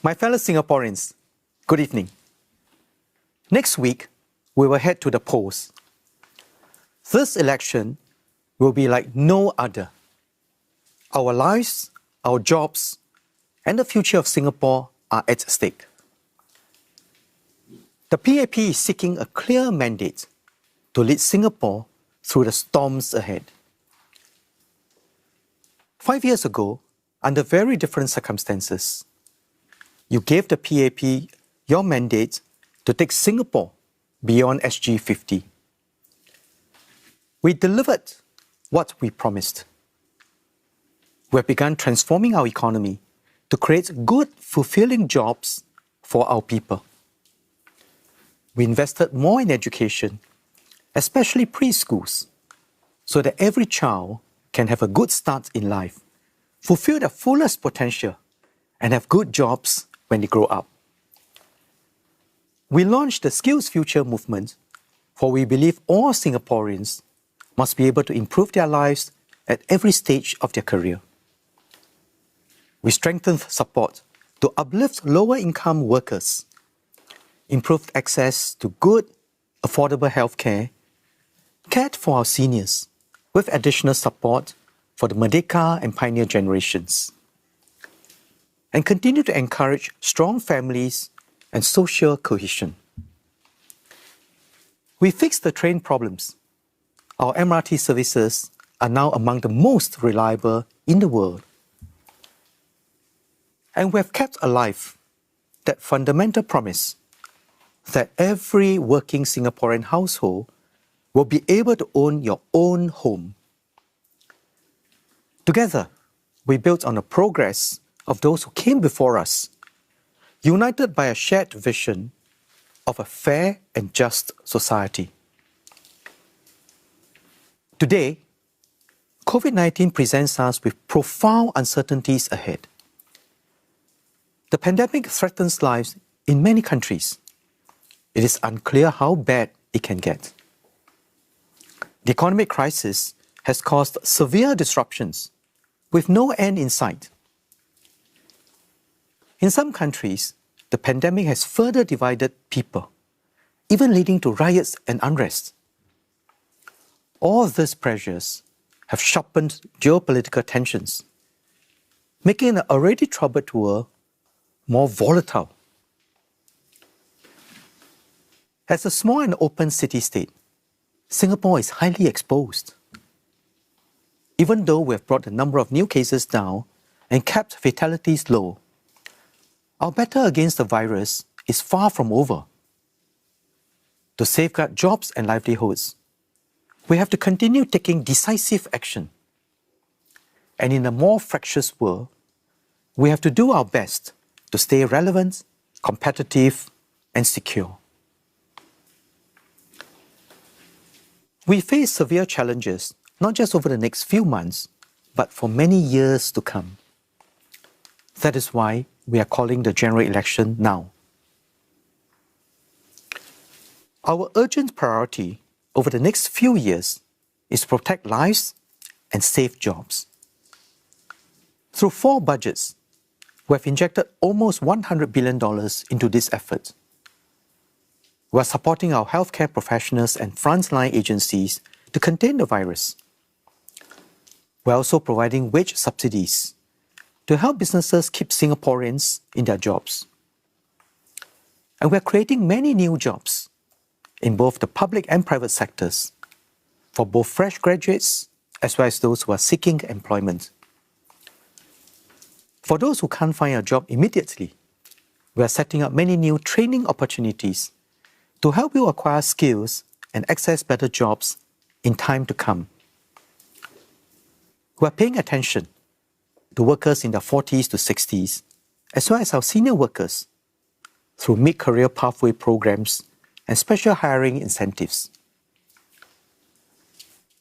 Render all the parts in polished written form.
My fellow Singaporeans, good evening. Next week, we will head to the polls. This election will be like no other. Our lives, our jobs, and the future of Singapore are at stake. The PAP is seeking a clear mandate to lead Singapore through the storms ahead. 5 years ago, under very different circumstances, you gave the PAP your mandate to take Singapore beyond SG50. We delivered what we promised. We have begun transforming our economy to create good, fulfilling jobs for our people. We invested more in education, especially preschools, so that every child can have a good start in life, fulfill their fullest potential, and have good jobs when they grow up. We launched the Skills Future movement, for we believe all Singaporeans must be able to improve their lives at every stage of their career. We strengthened support to uplift lower-income workers, improved access to good, affordable healthcare, cared for our seniors with additional support for the Merdeka and Pioneer generations, and continue to encourage strong families and social cohesion. We fixed the train problems. Our MRT services are now among the most reliable in the world. And we have kept alive that fundamental promise that every working Singaporean household will be able to own your own home. Together, we built on the progress of those who came before us, united by a shared vision of a fair and just society. Today, COVID-19 presents us with profound uncertainties ahead. The pandemic threatens lives in many countries. It is unclear how bad it can get. The economic crisis has caused severe disruptions with no end in sight. In some countries, the pandemic has further divided people, even leading to riots and unrest. All these pressures have sharpened geopolitical tensions, making an already troubled world more volatile. As a small and open city-state, Singapore is highly exposed. Even though we have brought the number of new cases down and kept fatalities low, our battle against the virus is far from over. To safeguard jobs and livelihoods, we have to continue taking decisive action. And in a more fractious world, we have to do our best to stay relevant, competitive, and secure. We face severe challenges, not just over the next few months, but for many years to come. That is why we are calling the general election now. Our urgent priority over the next few years is to protect lives and save jobs. Through 4 budgets, we have injected almost $100 billion into this effort. We are supporting our healthcare professionals and frontline agencies to contain the virus. We are also providing wage subsidies to help businesses keep Singaporeans in their jobs. And we are creating many new jobs in both the public and private sectors for both fresh graduates as well as those who are seeking employment. For those who can't find a job immediately, we are setting up many new training opportunities to help you acquire skills and access better jobs in time to come. We are paying attention to workers in their 40s to 60s, as well as our senior workers, through mid-career pathway programs and special hiring incentives.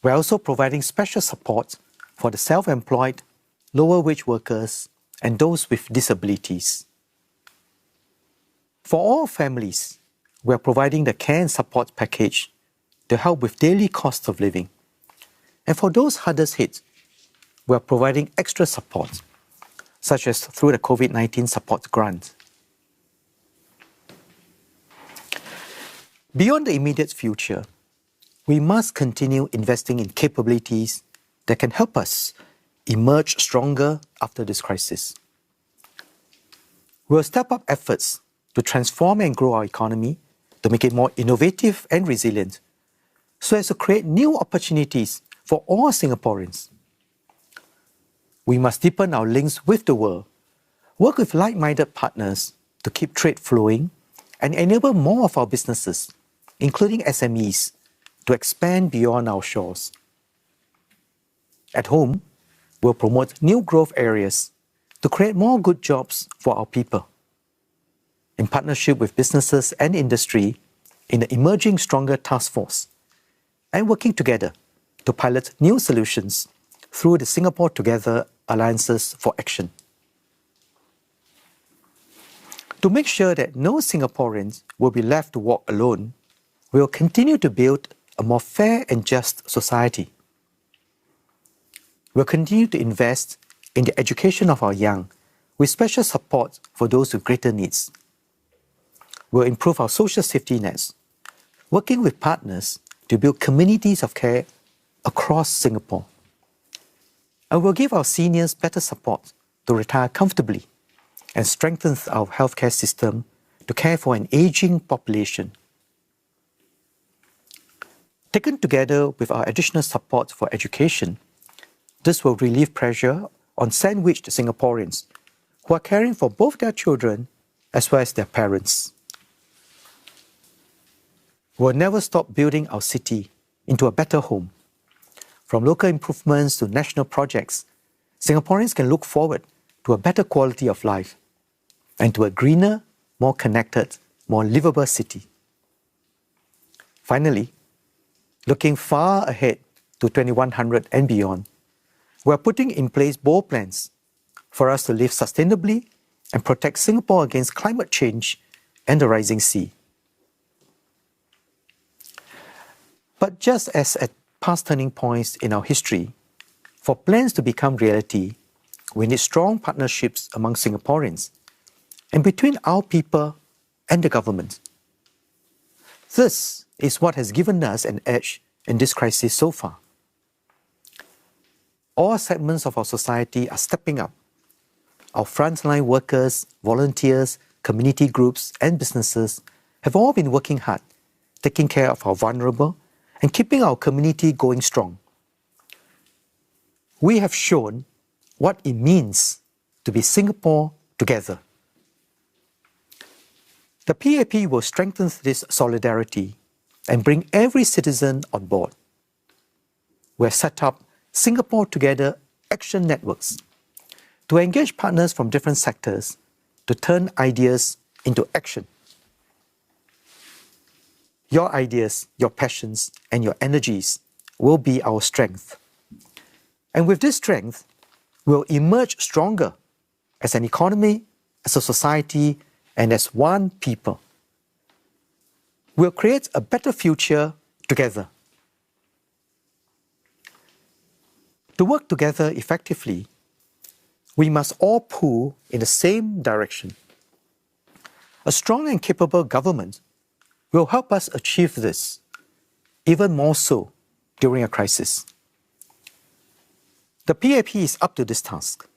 We are also providing special support for the self-employed, lower-wage workers, and those with disabilities. For all families, we are providing the care and support package to help with daily cost of living. And for those hardest hit, we are providing extra support, such as through the COVID-19 support grant Beyond the immediate future, we must continue investing in capabilities that can help us emerge stronger after this crisis. We'll step up efforts to transform and grow our economy to make it more innovative and resilient, so as to create new opportunities for all Singaporeans. We must deepen our links with the world, work with like-minded partners to keep trade flowing, and enable more of our businesses, including SMEs, to expand beyond our shores. At home, we'll promote new growth areas to create more good jobs for our people. In partnership with businesses and industry in the Emerging Stronger Task Force, and working together to pilot new solutions through the Singapore Together Alliances for Action. To make sure that no Singaporeans will be left to walk alone, we will continue to build a more fair and just society. We'll continue to invest in the education of our young, with special support for those with greater needs. We'll improve our social safety nets, working with partners to build communities of care across Singapore. And we'll give our seniors better support to retire comfortably and strengthen our healthcare system to care for an aging population. Taken together with our additional support for education, this will relieve pressure on sandwiched Singaporeans who are caring for both their children as well as their parents. We'll never stop building our city into a better home. From local improvements to national projects, Singaporeans can look forward to a better quality of life and to a greener, more connected, more livable city. Finally, looking far ahead to 2100 and beyond, we are putting in place bold plans for us to live sustainably and protect Singapore against climate change and the rising sea. But just as at past turning points in our history, for plans to become reality, we need strong partnerships among Singaporeans and between our people and the government. This is what has given us an edge in this crisis so far. All segments of our society are stepping up. Our frontline workers, volunteers, community groups, and businesses have all been working hard, taking care of our vulnerable and keeping our community going strong. We have shown what it means to be Singapore together. The PAP will strengthen this solidarity and bring every citizen on board. We have set up Singapore Together action networks to engage partners from different sectors to turn ideas into action. Your ideas, your passions, and your energies will be our strength. And with this strength, we'll emerge stronger as an economy, as a society, and as one people. We'll create a better future together. To work together effectively, we must all pull in the same direction. A strong and capable government will help us achieve this, even more so during a crisis. The PAP is up to this task.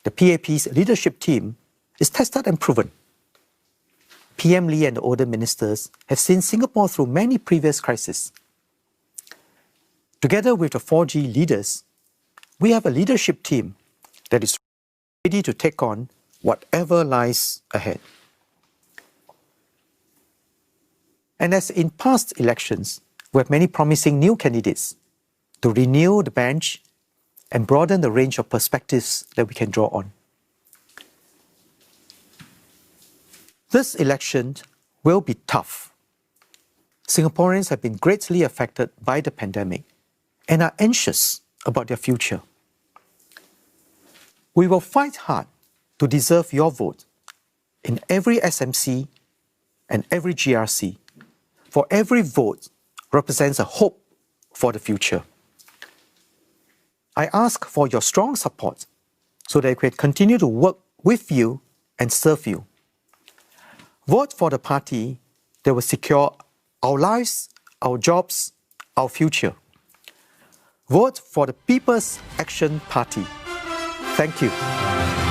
The PAP's leadership team is tested and proven. PM Lee and the older ministers have seen Singapore through many previous crises. Together with the 4G leaders, we have a leadership team that is ready to take on whatever lies ahead. And as in past elections, we have many promising new candidates to renew the bench and broaden the range of perspectives that we can draw on. This election will be tough. Singaporeans have been greatly affected by the pandemic and are anxious about their future. We will fight hard to deserve your vote in every SMC and every GRC, for every vote represents a hope for the future. I ask for your strong support so that we can continue to work with you and serve you. Vote for the party that will secure our lives, our jobs, our future. Vote for the People's Action Party. Thank you.